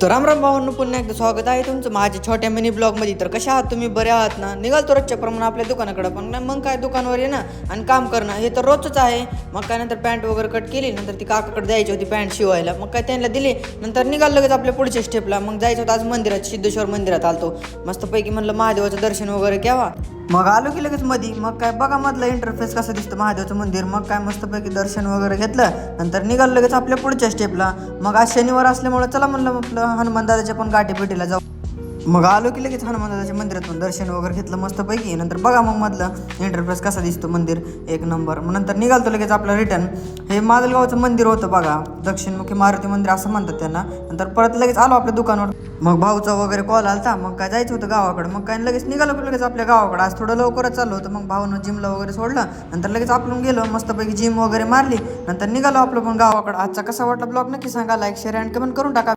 तर रामराम भावांनो, पुन्हा एकदा स्वागत आहे तुमचं माझ्या छोट्या मिनी ब्लॉगमध्ये. तर कशा आहात तुम्ही? बरे आहात ना? निघाल तो रोजच्या प्रमाणे आपल्या दुकानाकडे. पण नाही मग काय, दुकानावर ये ना आणि काम करणं हे तर रोजच आहे. मग काय नंतर पॅन्ट वगैरे कट केली, नंतर ती काकाकडे द्यायची होती पॅन्ट शिवायला. मग काय त्यांना दिली, नंतर निघाल लगेच आपल्या पुढच्या स्टेपला. मग जायचं होतं आज मंदिरात, सिद्धेश्वर मंदिरात आलतो. मस्तपैकी म्हणलं महादेवाचं दर्शन वगैरे घ्यावा. मग आलो की लगेच मधी. मग काय बघा मधला इंटरफेस कसं दिसतं महादेवाचं मंदिर. मग काय मस्तपैकी दर्शन वगैरे घेतलं, नंतर निघालो लगेच आपल्या पुढच्या स्टेपला. मग आज शनिवार असल्यामुळे चला म्हणलं आपलं हनुमान दादाच्या पण गाठीपेटीला जाऊ. मग आलो की लगेच हनुमान दादाच्या मंदिरातून दर्शन वगैरे घेतलं मस्तपैकी. नंतर बघा मग मधलं इंटरफेस कसा दिसतो मंदिर, एक नंबर. मग नंतर निघालतो लगेच आपलं रिटर्न. हे माजलगावचं मंदिर होतं बघा, दक्षिणमुखी मारुती मंदिर असं म्हणतात त्यांना. नंतर परत लगेच आलो आपल्या दुकानावर. मग भाऊचा वगैरे कॉल आलता, मग काय जायचं होतं गावाकडे. मग काय लगेच निघालो लगेच आपल्या गावाकडे. आज थोडं लवकरच चाललो होतं. मग भाऊनं जिमला वगैरे सोडलं, नंतर लगेच आपण गेलो मस्तपैकी जिम वगैरे मारली. नंतर निघालो आपलं पण गावाकडे. आजचा कसा वाटला ब्लॉग नक्की सांगा, लाईक शेअर अँड कमेंट करून टाका.